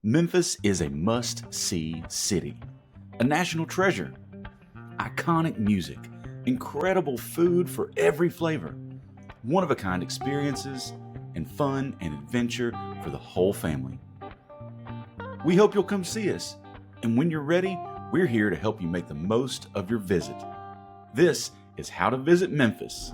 Memphis is a must-see city, a national treasure, iconic music, incredible food for every flavor, one-of-a-kind experiences, and fun and adventure for the whole family. We hope you'll come see us, and when you're ready, we're here to help you make the most of your visit. This is How to Visit Memphis,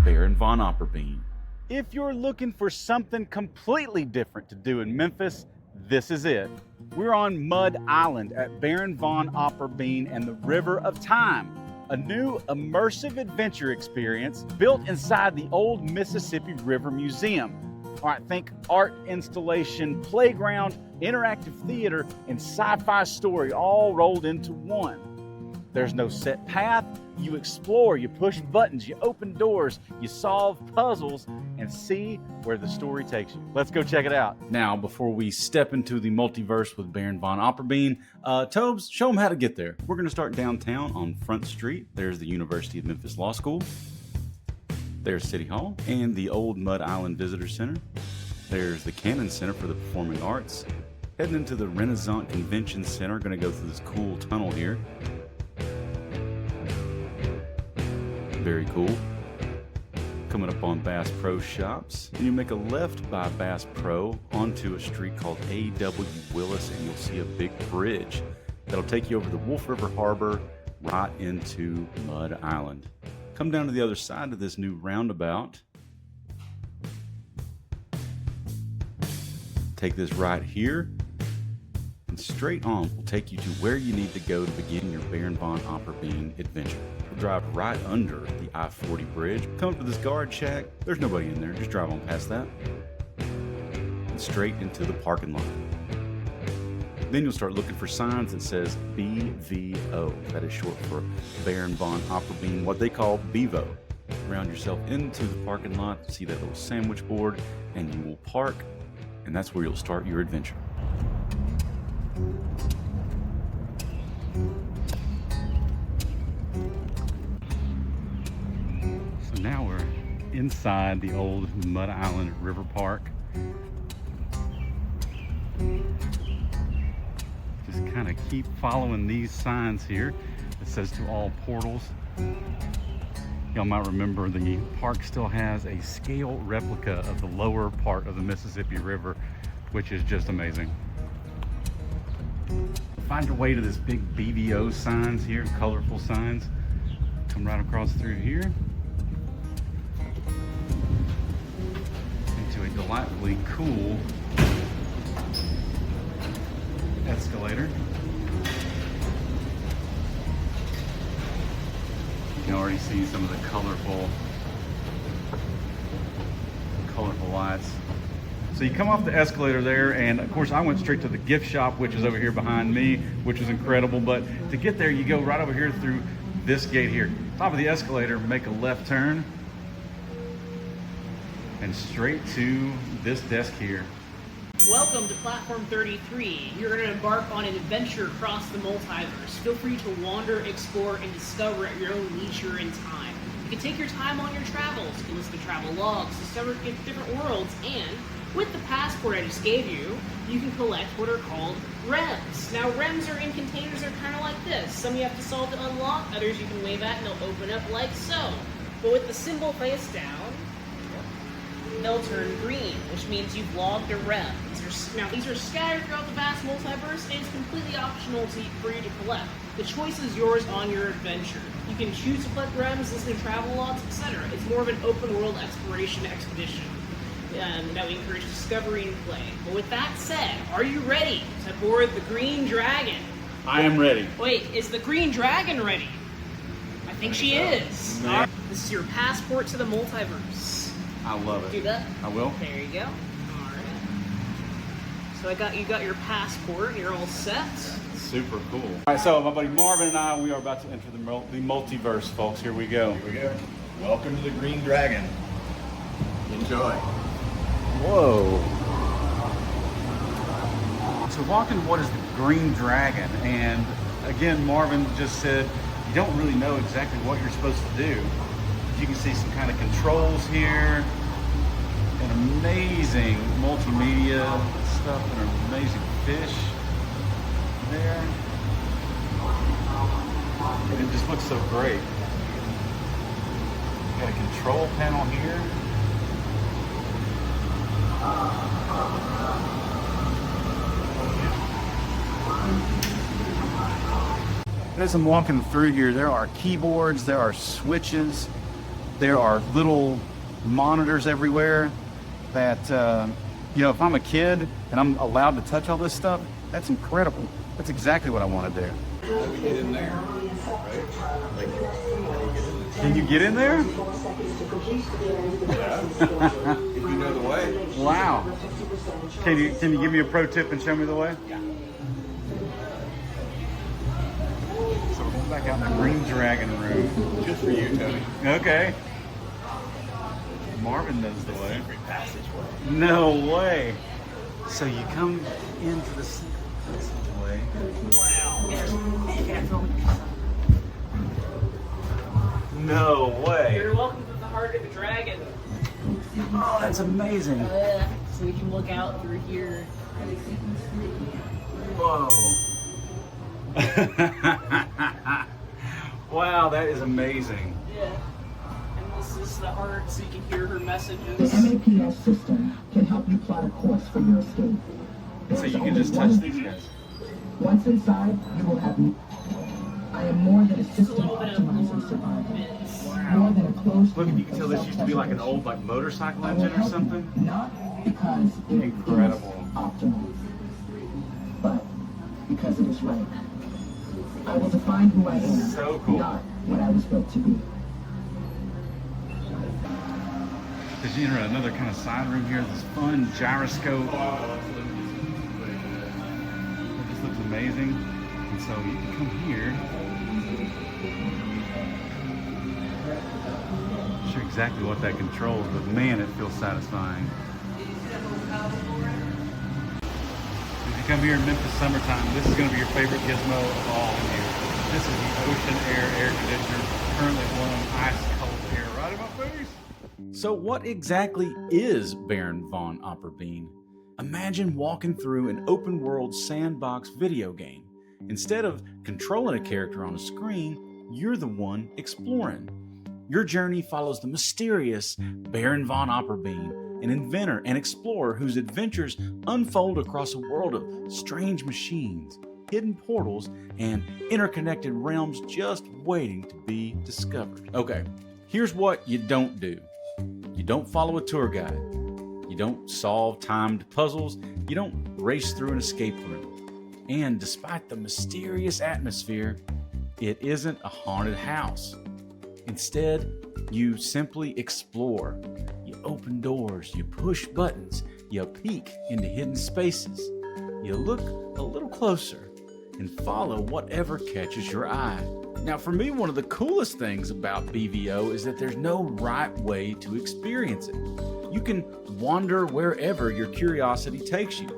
Baron Von Opperbean. If you're looking for something completely different to do in Memphis, this is it. We're on Mud Island at Baron Von Opperbean and the River of Time, a new immersive adventure experience built inside the old Mississippi River Museum. All right, think art installation, playground, interactive theater, and sci-fi story all rolled into one. There's no set path. You explore, you push buttons, you open doors, you solve puzzles, and see where the story takes you. Let's go check it out. Now, before we step into the multiverse with Baron Von Opperbean, Tobes, show them how to get there. We're gonna start downtown on Front Street. There's the University of Memphis Law School. There's City Hall and the old Mud Island Visitor Center. There's the Cannon Center for the Performing Arts. Heading into the Renaissance Convention Center, gonna go through this cool tunnel here. Very cool. Coming up on Bass Pro Shops. And you make a left by Bass Pro onto a street called A.W. Willis, and you'll see a big bridge that'll take you over the Wolf River Harbor right into Mud Island. Come down to the other side of this new roundabout. Take this right here, and straight on will take you to where you need to go to begin your Baron Von Opperbean adventure. We'll drive right under the I-40 bridge. Come to this guard shack. There's nobody in there. Just drive on past that. And straight into the parking lot. Then you'll start looking for signs that says BVO. That is short for Baron Von Opperbean, what they call BVO. Round yourself into the parking lot, see that little sandwich board, and you will park, and that's where you'll start your adventure. So now we're inside the old Mud Island River Park. Just kind of keep following these signs here. It says to all portals. Y'all might remember the park still has a scale replica of the lower part of the Mississippi River, which is just amazing. Find your way to this big BVO signs here, colorful signs. Come right across through here into a delightfully cool escalator. You can already see some of the colorful lights. So you come off the escalator there, and of course I went straight to the gift shop, which is over here behind me, which is incredible. But to get there, you go right over here through this gate here. Top of the escalator, make a left turn, and straight to this desk here. Welcome to Platform 33. You're going to embark on an adventure across the multiverse. Feel free to wander, explore, and discover at your own leisure and time. You can take your time on your travels. You can listen to travel logs, discover different worlds, and with the passport I just gave you, you can collect what are called rems. Now, rems are in containers that are kind of like this. Some you have to solve to unlock, others you can wave at and they'll open up like so. But with the symbol face down, they'll turn green, which means you've logged a rem. These are scattered throughout the vast multiverse, and it's completely optional for you to collect. The choice is yours on your adventure. You can choose to collect rems, listen to travel logs, etc. It's more of an open world exploration expedition that we encourage discovery and play. But with that said, are you ready to board the Green Dragon? I am ready. Wait, is the Green Dragon ready? I think she is. Yeah. This is your passport to the multiverse. I love it. Do that? I will. There you go. So you got your passport, you're all set. Super cool. All right, so my buddy Marvin and I, we are about to enter the multiverse, folks. Here we go. Here we go. Welcome to the Green Dragon. Enjoy. Whoa. So walk into what is the Green Dragon, and again, Marvin just said you don't really know exactly what you're supposed to do. You can see some kind of controls here, an amazing multimedia stuff, and an amazing fish there. And it just looks so great. Got a control panel here. As I'm walking through here, there are keyboards, there are switches, there are little monitors everywhere that, you know, if I'm a kid and I'm allowed to touch all this stuff, that's incredible. That's exactly what I want to do. How do we get in there? Right? Like, how do you get in there? Can you get in there? Yeah. If you know the way. Wow. Can you give me a pro tip and show me the way? Yeah. So we're going back out in the Green Dragon room. Just for you, Tony. Okay. Marvin knows the way. Secret passageway. No way. So you come into the secret passageway. Wow. No way. You're welcome to the heart of the dragon. Oh, that's amazing. So we can look out through here. Whoa. Wow, that is amazing. Yeah. And this is the heart, so you can hear her The messages. MAPS system can help you plot a course for your escape. So you can just touch these guys. Once inside, you will have me. I am more than a Just a system little bit of optimizer survivor. bits. More than a closed. Look, you can tell this used to be like an old motorcycle I will engine or help you, something. not because it Incredible. is optimal, but because it is right. I will define who I am, So cool. not what I was built to be. Because you enter another kind of side room here, this fun gyroscope. It just looks amazing. And so you can come here. Not sure exactly what that controls, but man, it feels satisfying. If you come here in Memphis summertime, this is going to be your favorite gizmo of all in here. This is the Ocean Air conditioner, currently blowing ice cold air right in my face. So what exactly is Baron Von Opperbean? Imagine walking through an open world sandbox video game. Instead of controlling a character on a screen, you're the one exploring. Your journey follows the mysterious Baron Von Opperbean, an inventor and explorer whose adventures unfold across a world of strange machines, hidden portals, and interconnected realms just waiting to be discovered. Okay, here's what you don't do. You don't follow a tour guide. You don't solve timed puzzles. You don't race through an escape room. And despite the mysterious atmosphere, it isn't a haunted house. Instead, you simply explore. You open doors, you push buttons, you peek into hidden spaces. You look a little closer and follow whatever catches your eye. Now, for me, one of the coolest things about BVO is that there's no right way to experience it. You can wander wherever your curiosity takes you.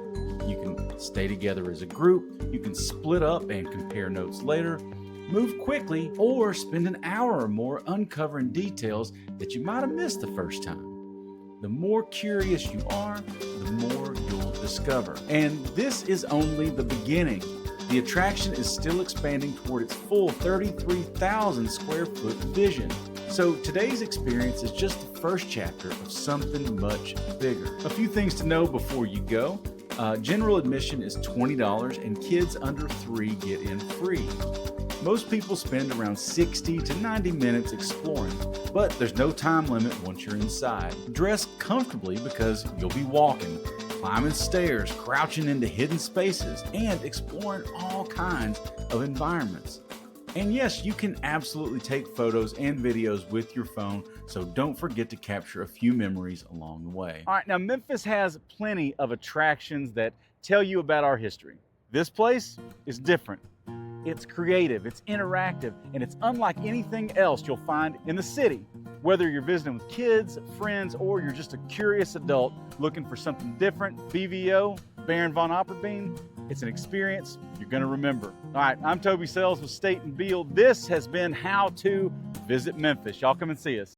You can stay together as a group, you can split up and compare notes later, move quickly, or spend an hour or more uncovering details that you might have missed the first time. The more curious you are, the more you'll discover. And this is only the beginning. The attraction is still expanding toward its full 33,000 square foot vision. So today's experience is just the first chapter of something much bigger. A few things to know before you go. General admission is $20 and kids under 3 get in free. Most people spend around 60 to 90 minutes exploring, but there's no time limit once you're inside. Dress comfortably because you'll be walking, climbing stairs, crouching into hidden spaces, and exploring all kinds of environments. And yes, you can absolutely take photos and videos with your phone, so don't forget to capture a few memories along the way. All right, now Memphis has plenty of attractions that tell you about our history. This place is different. It's creative, it's interactive, and it's unlike anything else you'll find in the city. Whether you're visiting with kids, friends, or you're just a curious adult looking for something different, BVO, Baron Von Opperbean, it's an experience you're going to remember. All right, I'm Toby Sells with State and Beal. This has been How to Visit Memphis. Y'all come and see us.